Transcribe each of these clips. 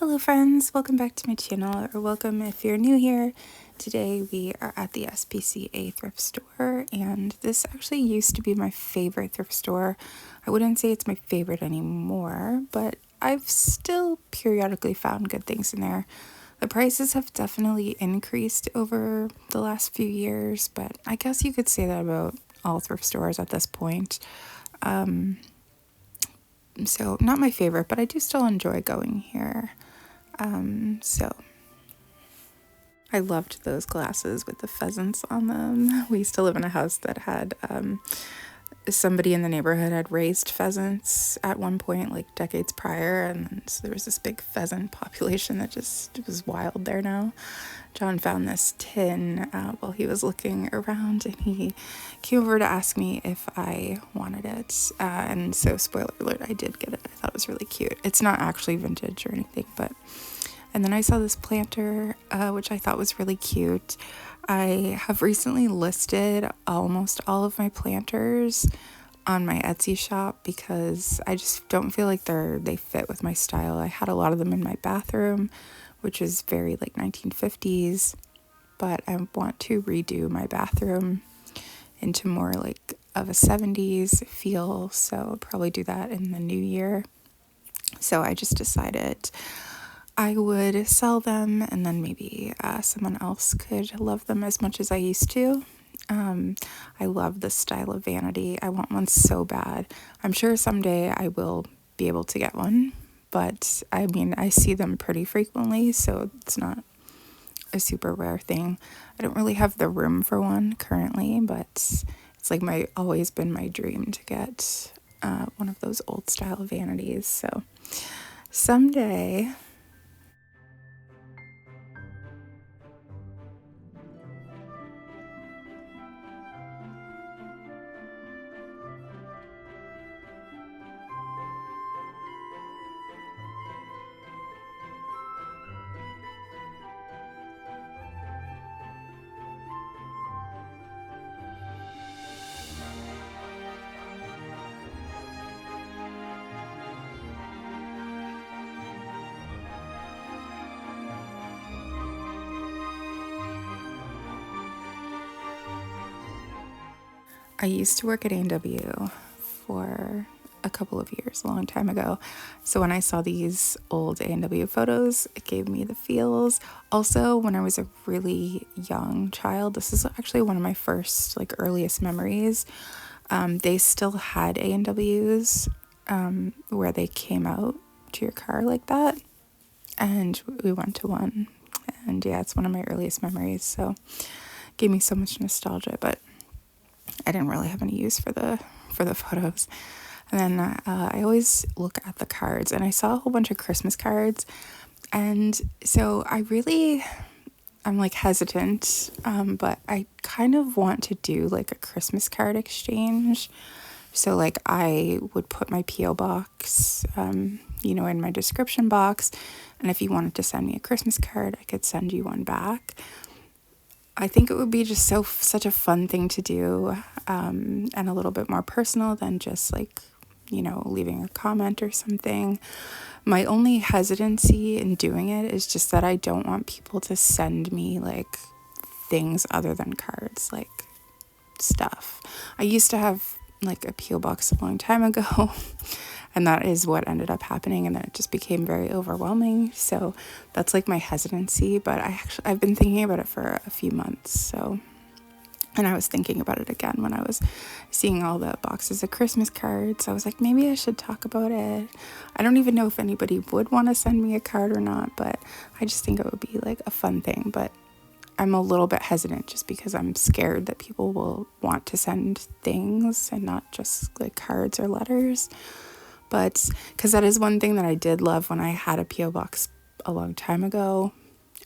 Hello friends, welcome back to my channel, or welcome if you're new here. Today we are at the SPCA thrift store, and this actually used to be my favorite thrift store. I wouldn't say it's my favorite anymore, but I've still periodically found good things in there. The prices have definitely increased over the last few years, but I guess you could say that about all thrift stores at this point. So not my favorite, but I do still enjoy going here. So I loved those glasses with the pheasants on them. We used to live in a house that had somebody in the neighborhood had raised pheasants at one point, like decades prior, and then, so there was this big pheasant population that just was wild there now. John found this tin while he was looking around, and he came over to ask me if I wanted it, and so spoiler alert, I did get it. I thought it was really cute. It's not actually vintage or anything, but and then I saw this planter, which I thought was really cute. I have recently listed almost all of my planters on my Etsy shop because I just don't feel like they fit with my style. I had a lot of them in my bathroom, which is very like 1950s, but I want to redo my bathroom into more like of a 70s feel, so I'll probably do that in the new year. So I just decided I would sell them, and then maybe someone else could love them as much as I used to. I love this style of vanity. I want one so bad. I'm sure someday I will be able to get one, but I mean, I see them pretty frequently, so it's not a super rare thing. I don't really have the room for one currently, but it's like always been my dream to get one of those old style vanities. So someday. I used to work at A&W for a couple of years, a long time ago. So when I saw these old A&W photos, it gave me the feels. Also, when I was a really young child, this is actually one of my first, like, earliest memories. They still had A&Ws where they came out to your car like that. And we went to one. And yeah, it's one of my earliest memories. So it gave me so much nostalgia, but I didn't really have any use for the photos. And then I always look at the cards, and I saw a whole bunch of Christmas cards, and so I'm like hesitant, but I kind of want to do like a Christmas card exchange. So like I would put my P.O. box, in my description box, and if you wanted to send me a Christmas card, I could send you one back. I think it would be just such a fun thing to do, and a little bit more personal than just like, leaving a comment or something. My only hesitancy in doing it is just that I don't want people to send me like things other than cards, like stuff. I used to have like a P.O. box a long time ago, and that is what ended up happening, and then it just became very overwhelming. So that's like my hesitancy, but I've been thinking about it for a few months. So, and I was thinking about it again when I was seeing all the boxes of Christmas cards. I was like, maybe I should talk about it. I don't even know if anybody would want to send me a card or not, but I just think it would be like a fun thing. But I'm a little bit hesitant just because I'm scared that people will want to send things and not just like cards or letters. But because that is one thing that I did love when I had a P.O. box a long time ago,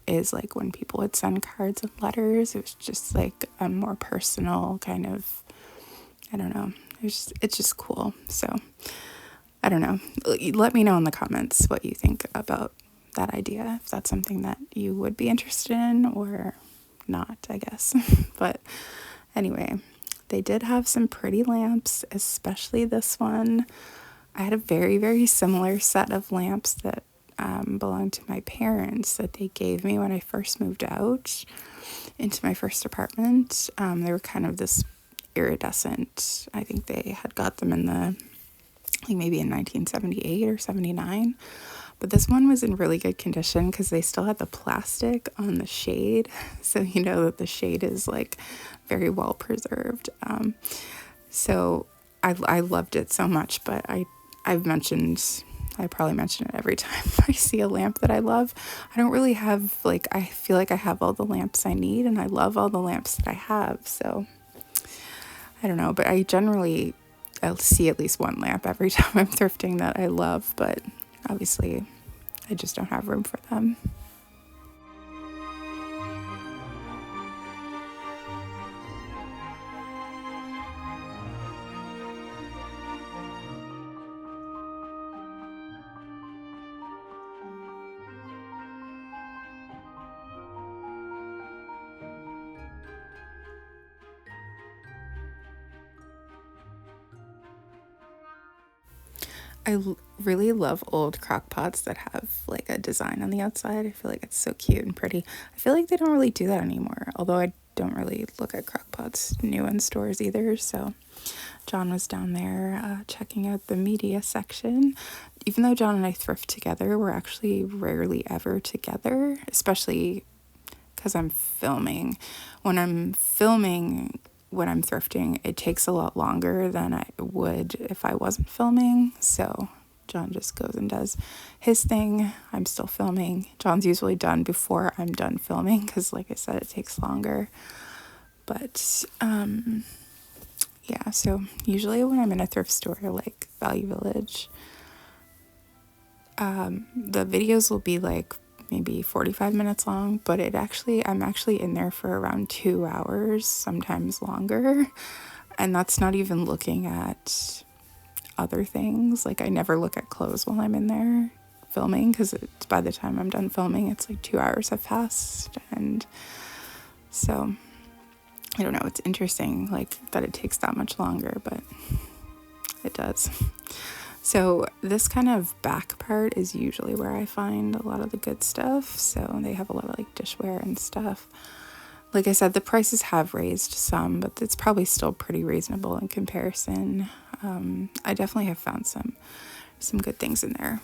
is like when people would send cards and letters, it was just like a more personal kind of, I don't know, it's just cool. So I don't know, let me know in the comments what you think about that idea, if that's something that you would be interested in or not, I guess. But anyway, they did have some pretty lamps, especially this one. I had a very, very similar set of lamps that belonged to my parents that they gave me when I first moved out into my first apartment. They were kind of this iridescent. I think they had got them in the, like maybe in 1978 or 79. But this one was in really good condition because they still had the plastic on the shade. So you know that the shade is like very well preserved. So I loved it so much, but I probably mention it every time I see a lamp that I love. I don't really have, like, I feel like I have all the lamps I need, and I love all the lamps that I have. So I don't know, but I'll see at least one lamp every time I'm thrifting that I love, but obviously I just don't have room for them. Really love old crock pots that have like a design on the outside. I feel like it's so cute and pretty. I feel like they don't really do that anymore, although I don't really look at crock pots new in stores either. So John was down there checking out the media section. Even though John and I thrift together, we're actually rarely ever together, especially because I'm filming. When I'm thrifting, it takes a lot longer than I would if I wasn't filming. So John just goes and does his thing. I'm still filming. John's usually done before I'm done filming because, like I said, it takes longer. But yeah, so usually when I'm in a thrift store like Value Village, the videos will be like maybe 45 minutes long, but I'm actually in there for around 2 hours, sometimes longer. And that's not even looking at other things. Like I never look at clothes while I'm in there filming, because by the time I'm done filming, it's like 2 hours have passed. And so I don't know, it's interesting like that it takes that much longer, but it does. So this kind of back part is usually where I find a lot of the good stuff. So they have a lot of like dishware and stuff. Like I said, the prices have raised some, but it's probably still pretty reasonable in comparison. I definitely have found some good things in there.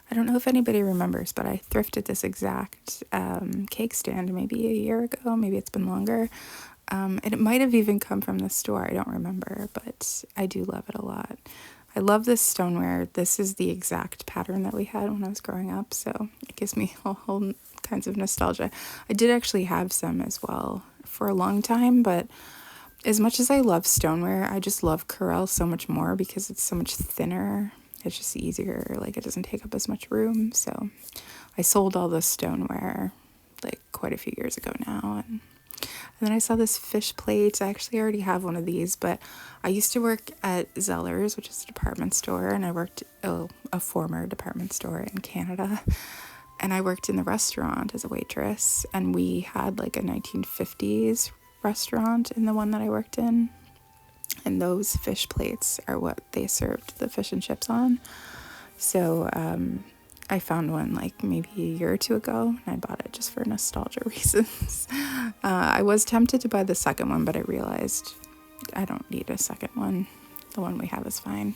I don't know if anybody remembers, but I thrifted this exact cake stand maybe a year ago. Maybe it's been longer. And it might have even come from the store. I don't remember, but I do love it a lot. I love this stoneware. This is the exact pattern that we had when I was growing up, so it gives me all kinds of nostalgia. I did actually have some as well for a long time, but as much as I love stoneware, I just love Corelle so much more because it's so much thinner. It's just easier, like it doesn't take up as much room. So I sold all the stoneware like quite a few years ago now. And then I saw this fish plate. I actually already have one of these, but I used to work at Zellers, which is a department store, and I worked a former department store in Canada. And I worked in the restaurant as a waitress, and we had like a 1950s restaurant in the one that I worked in. And those fish plates are what they served the fish and chips on. So I found one like maybe a year or two ago, and I bought it just for nostalgia reasons. I was tempted to buy the second one, but I realized I don't need a second one. The one we have is fine.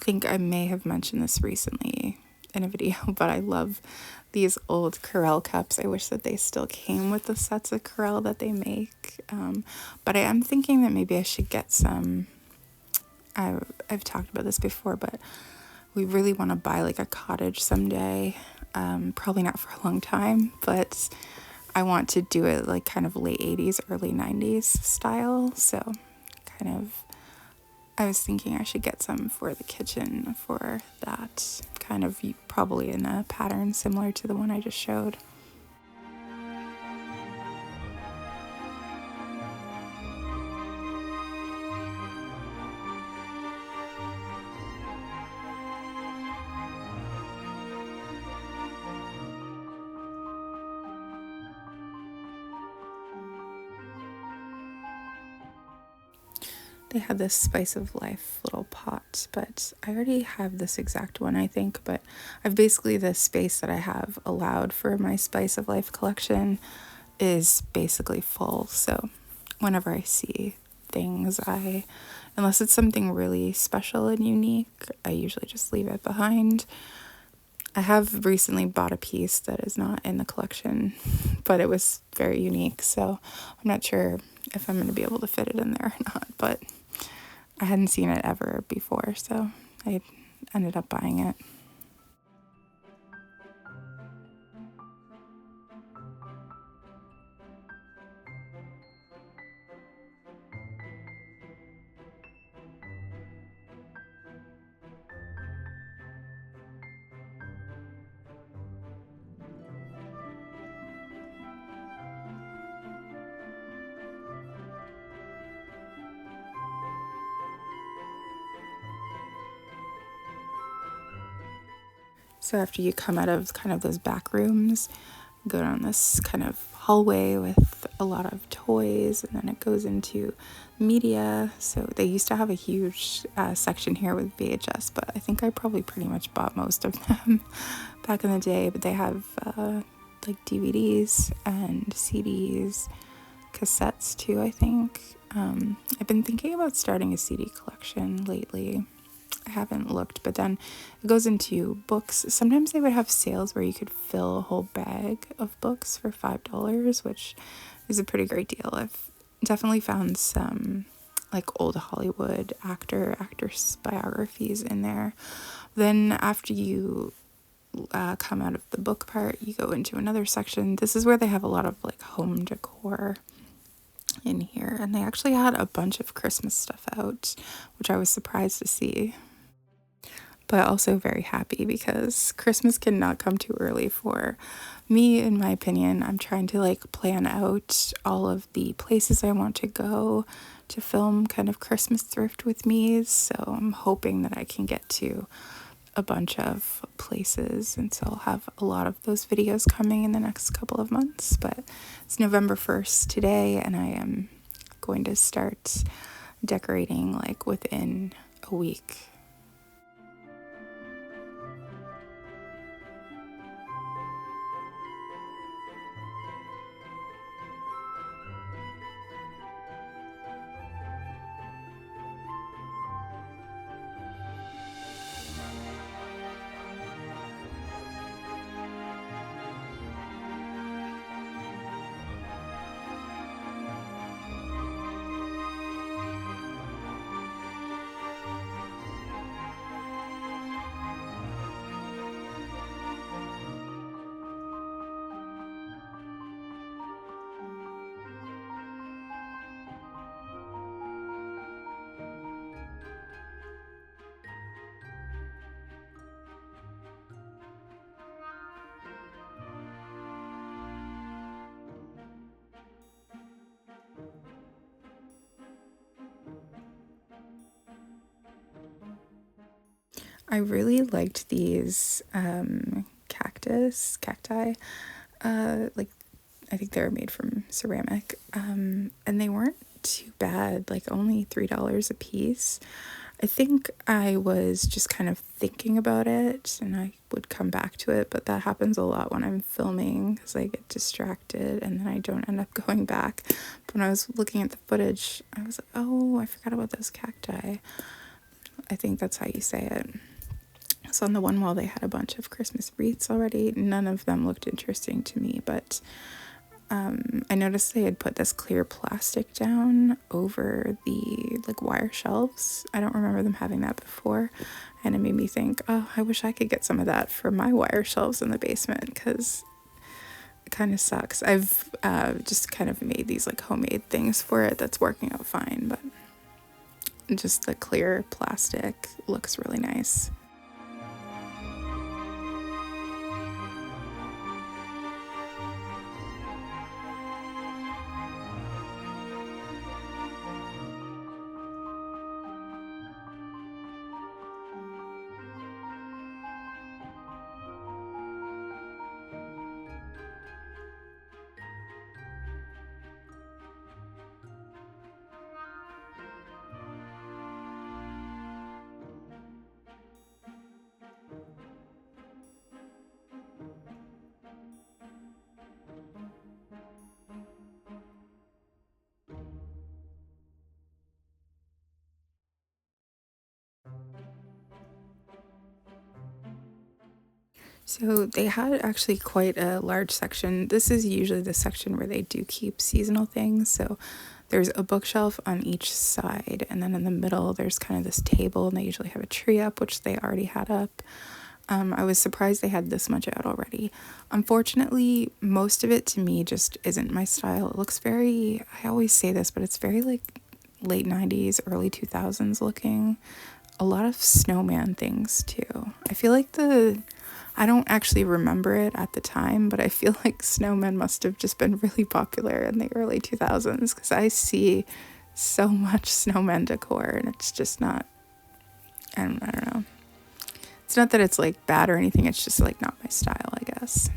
think I may have mentioned this recently in a video, but I love these old Corelle cups. I wish that they still came with the sets of Corelle that they make. But I am thinking that maybe I should get some. I've talked about this before, but we really want to buy like a cottage someday. Probably not for a long time, but I want to do it like kind of late 80s, early 90s style. So kind of, I was thinking I should get some for the kitchen for that, kind of probably in a pattern similar to the one I just showed. They had this Spice of Life little pot, but I already have this exact one, I think, but I've basically, the space that I have allowed for my Spice of Life collection is basically full. So whenever I see things, unless it's something really special and unique, I usually just leave it behind. I have recently bought a piece that is not in the collection, but it was very unique, so I'm not sure if I'm going to be able to fit it in there or not, but I hadn't seen it ever before, so I ended up buying it. So after you come out of kind of those back rooms, go down this kind of hallway with a lot of toys, and then it goes into media. So they used to have a huge section here with VHS, but I think I probably pretty much bought most of them back in the day. But they have like DVDs and CDs, cassettes too, I think. I've been thinking about starting a CD collection lately. I haven't looked, but then it goes into books. Sometimes they would have sales where you could fill a whole bag of books for $5, which is a pretty great deal. I've definitely found some like old Hollywood actress biographies in there. Then after you come out of the book part, you go into another section. This is where they have a lot of like home decor in here, and they actually had a bunch of Christmas stuff out, which I was surprised to see, but also very happy because Christmas cannot come too early for me, in my opinion. I'm trying to like plan out all of the places I want to go to film kind of Christmas thrift with me, so I'm hoping that I can get to a bunch of places, and so I'll have a lot of those videos coming in the next couple of months. But it's November 1st today, and I am going to start decorating like within a week. I really liked these cacti. Like, I think they were made from ceramic, and they weren't too bad, like only $3 a piece. I think I was just kind of thinking about it and I would come back to it, but that happens a lot when I'm filming because I get distracted and then I don't end up going back. But when I was looking at the footage, I was like, oh, I forgot about those cacti. I think that's how you say it. So on the one wall they had a bunch of Christmas wreaths already. None of them looked interesting to me, but I noticed they had put this clear plastic down over the like wire shelves. I don't remember them having that before, and it made me think, oh, I wish I could get some of that for my wire shelves in the basement, because it kind of sucks. I've just kind of made these like homemade things for it that's working out fine, but just the clear plastic looks really nice. So they had actually quite a large section. This is usually the section where they do keep seasonal things. So there's a bookshelf on each side, and then in the middle there's kind of this table, and they usually have a tree up, which they already had up. I was surprised they had this much out already. Unfortunately, most of it to me just isn't my style. It looks very, I always say this, but it's very like late 90s, early 2000s looking. A lot of snowman things too. I feel like I don't actually remember it at the time, but I feel like snowmen must have just been really popular in the early 2000s, because I see so much snowman decor, and it's just not, I don't know. It's not that it's like bad or anything, it's just like not my style, I guess.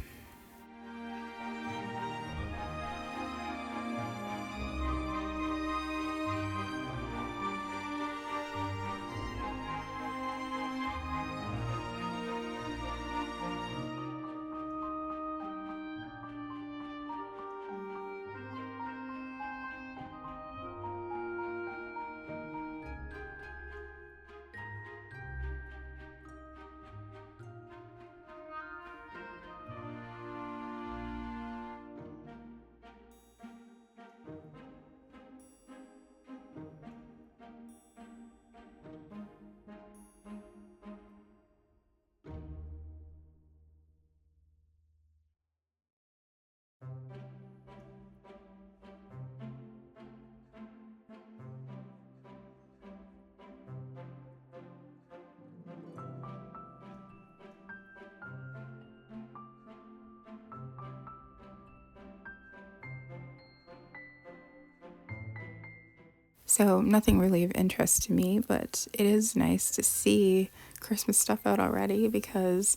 So nothing really of interest to me, but it is nice to see Christmas stuff out already, because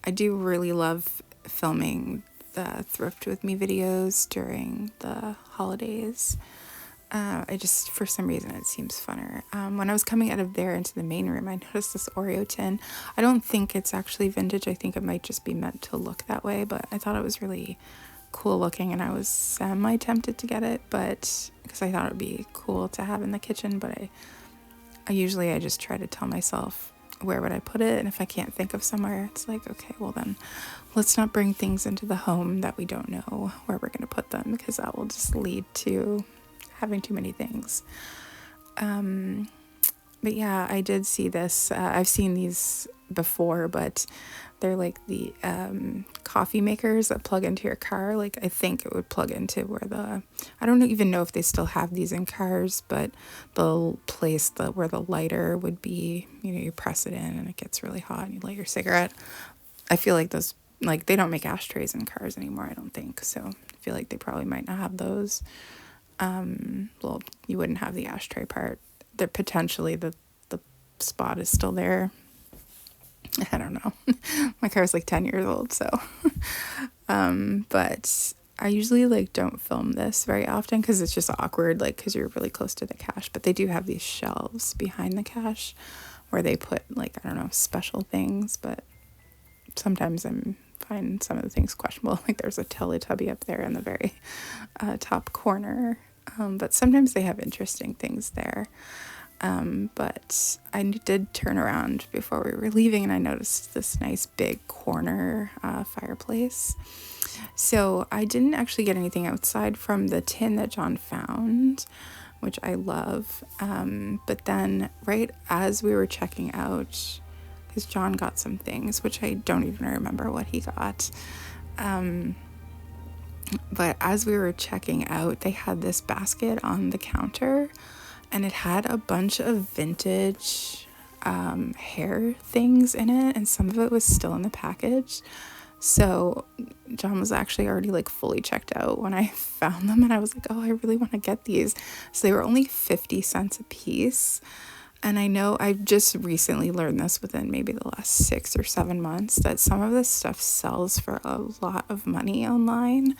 I do really love filming the Thrift with me videos during the holidays. I just, for some reason, it seems funner. When I was coming out of there into the main room, I noticed this Oreo tin. I don't think it's actually vintage. I think it might just be meant to look that way, but I thought it was really cool looking, and I was semi-tempted to get it, but because I thought it would be cool to have in the kitchen, but I usually just try to tell myself, where would I put it? And if I can't think of somewhere, it's like, okay, well then let's not bring things into the home that we don't know where we're going to put them, because that will just lead to having too many things. But yeah, I did see this. I've seen these before, but they're like the coffee makers that plug into your car. Like, I think it would plug into where I don't even know if they still have these in cars, but the place where the lighter would be, you press it in and it gets really hot and you light your cigarette. I feel like those, like, they don't make ashtrays in cars anymore, I don't think. So I feel like they probably might not have those. Well, you wouldn't have the ashtray part. That potentially the spot is still there. I don't know. My car's like 10 years old, so. But I usually don't film this very often, because it's just awkward, because you're really close to the cash. But they do have these shelves behind the cash where they put I don't know, special things. But sometimes I find some of the things questionable. Like, there's a Teletubby up there in the very top corner. But sometimes they have interesting things there. But I did turn around before we were leaving and I noticed this nice big corner fireplace. So I didn't actually get anything outside from the tin that John found, which I love. But then right as we were checking out, because John got some things, which I don't even remember what he got. But as we were checking out, they had this basket on the counter and it had a bunch of vintage hair things in it, and some of it was still in the package. So John was actually already like fully checked out when I found them, and I was like, oh, I really want to get these. So they were only 50 cents a piece. And I know I've just recently learned this within maybe the last 6 or 7 months, that some of this stuff sells for a lot of money online.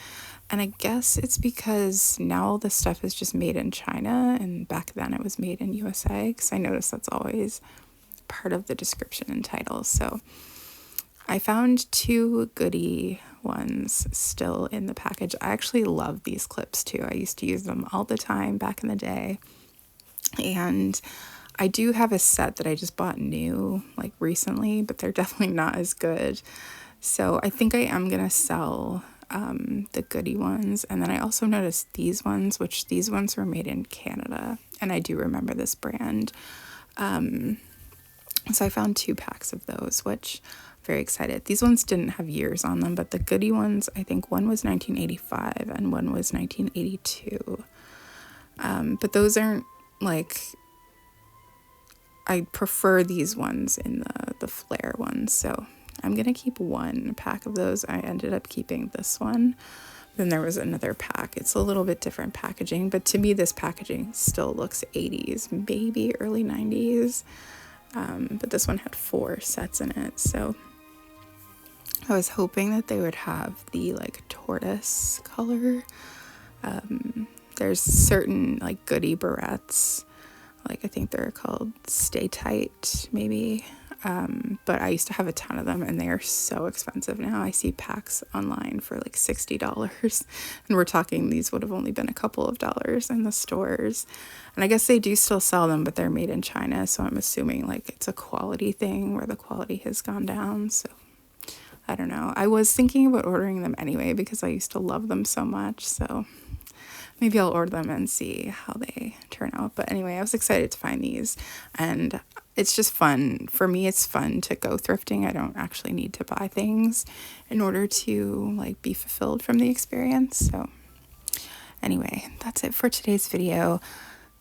And I guess it's because now all this stuff is just made in China, and back then it was made in USA, because I noticed that's always part of the description and title. So I found 2 goodie ones still in the package. I actually love these clips too. I used to use them all the time back in the day. And I do have a set that I just bought new, like recently, but they're definitely not as good. So I think I am going to sell the goodie ones. And then I also noticed these ones, which these ones were made in Canada. And I do remember this brand. So I found 2 packs of those, which I'm very excited. These ones didn't have years on them, but the goodie ones, I think one was 1985 and one was 1982. But those aren't like... I prefer these ones in the flare ones, so I'm gonna keep 1 pack of those. I ended up keeping this one. Then there was another pack. It's a little bit different packaging, but to me this packaging still looks 80s, maybe early 90s. But this one had 4 sets in it, so I was hoping that they would have the like tortoise color. There's certain like goodie barrettes, like I think they're called Stay Tight maybe, but I used to have a ton of them and they are so expensive now. I see packs online for like $60, and we're talking these would have only been a couple of dollars in the stores. And I guess they do still sell them, but they're made in China, so I'm assuming like it's a quality thing where the quality has gone down. So I don't know. I was thinking about ordering them anyway because I used to love them so much, so maybe I'll order them and see how they turn out. But anyway, I was excited to find these, and it's just fun. For me, it's fun to go thrifting. I don't actually need to buy things in order to like be fulfilled from the experience. So anyway, that's it for today's video.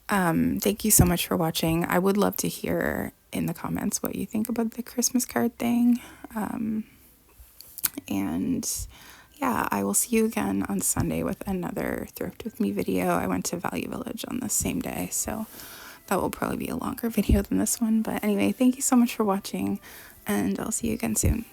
Thank you so much for watching. I would love to hear in the comments what you think about the Christmas card thing. And yeah, I will see you again on Sunday with another Thrift With Me video. I went to Value Village on the same day, so that will probably be a longer video than this one. But anyway, thank you so much for watching, and I'll see you again soon.